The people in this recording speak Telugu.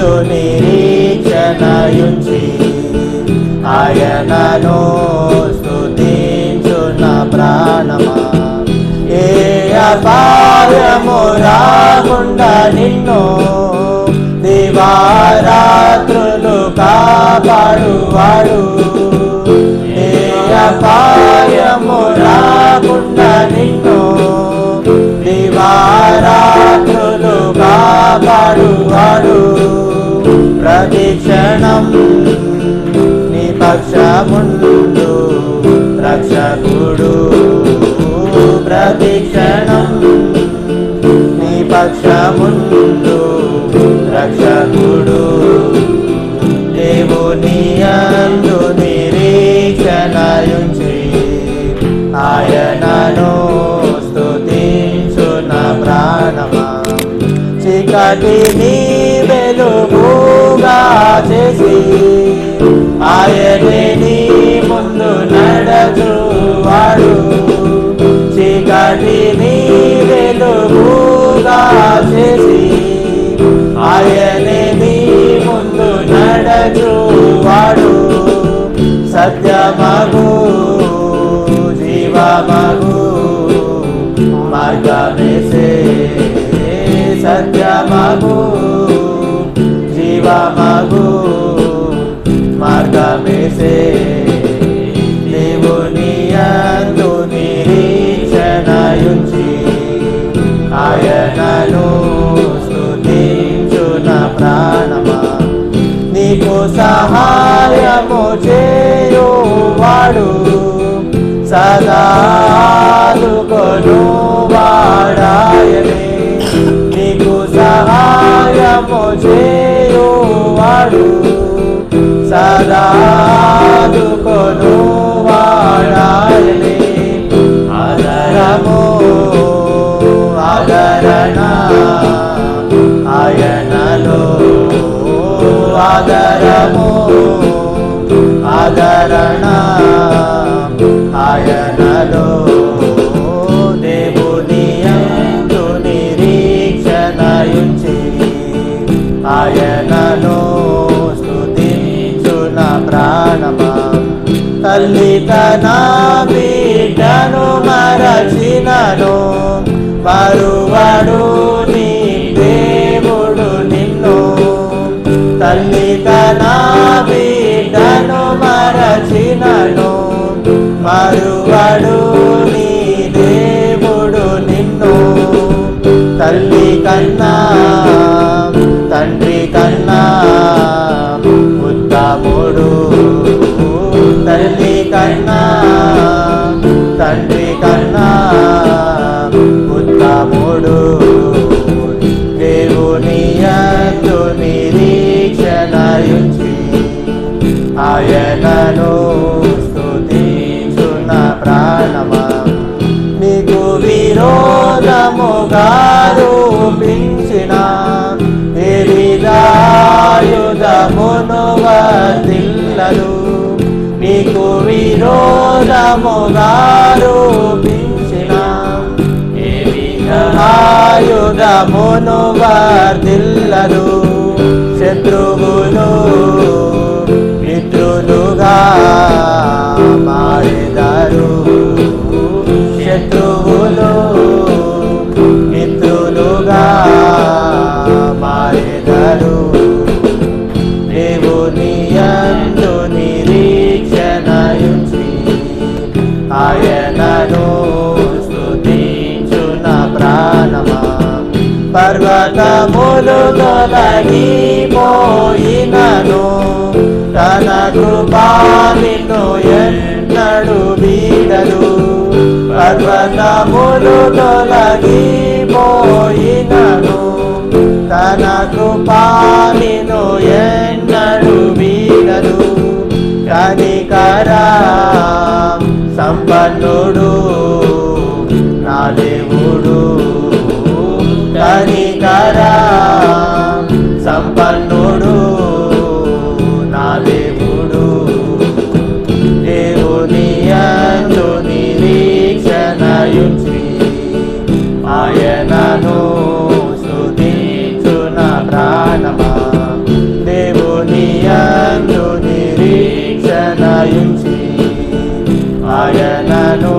యందు నిరీక్షణయుంచి ఆయనను స్తుతించు నా ప్రాణమా. ఏ అపాయము రాకుండా నిన్ను దివారాత్రులు కాపాడువాడు. ఏ అపాయము రాకుండా నిన్ను దివారాత్రులు కాపాడువాడు. ప్రతి క్షణం నీ పక్షముందు రక్షకుడు. ప్రతి క్షణం నీ పక్షముందు రక్షకుడు. దేవుని యందు నిరీక్షణయుంచి ఆయనను స్తుతించు నా ప్రాణమా. చీకటిని వెలుగుగా చేసి ఆయనే నీ ముందు నడచువాడు. చీకటిని వెలుగుగా చేసి ఆయనే నీ ముందు నడచువాడు. సత్యమగు జీవమగు మార్గమేసే. సత్యమగు జీవమగు మార్గమేసే. దేవుని యందు నిరీక్షణయుంచి ఆయనను స్తుతించు నా ప్రాణమా. నీకు సహాయము చేయువాడు సదా ఆదుకొనువాడాయనే. నీకు సహాయము చేయువాడు సదా ఆదుకొనువాడాయనే. ఆదరము ఆదరణ ఆయనలో. ఆదరము ఆదరణ ఆయనలో. దేవుని యందు నిరీక్షణయుంచి ఆయనను స్తుతించు నా ప్రాణమా. తల్లి తన బిడ్డను మరచినను మరువడు నీ దేవుడు నిన్ను. తల్లి తన బిడ్డను మరచినను మరువడు నీ దేవుడు నిన్ను. తల్లి కన్నా తండ్రి కన్నా ఉత్తముడు. తల్లి కన్నా తండ్రి కన్నా ఉత్తముడు. దేవుని యందు నిరీక్షణయుంచి ఆయనను స్తుతించు నా ప్రాణమా. నీకు విరోధముగా రూపించిన ఏ విధాయుధమును వర్ధిల్లదు. నీకు విరోధముగా రూపించిన ఏ విధాయుధమును వర్ధిల్లదు. శత్రువులు మిత్రులుగా మారెదరు. శత్రువులు మిత్రులుగా మారెదరు. దేవుని యందు నిరీక్షణయుంచి ఆయనను స్తుతించు నా ప్రాణమా. పర్వతములు తొలగిపోయినను తన కృపా నిన్ను ఎన్నడు వీడదు. పర్వతములు తొలగిపోయినను తన కృపా నిన్ను ఎన్నడు వీడదు. కనికరా సంపన్నుడు నా దేవుడు. కనికరా సంపన్నుడు నా దేవుడు. దేవుని యందు నిరీక్షణయుంచి ఆయనను స్తుతించు నా ప్రాణమా. ఆయనను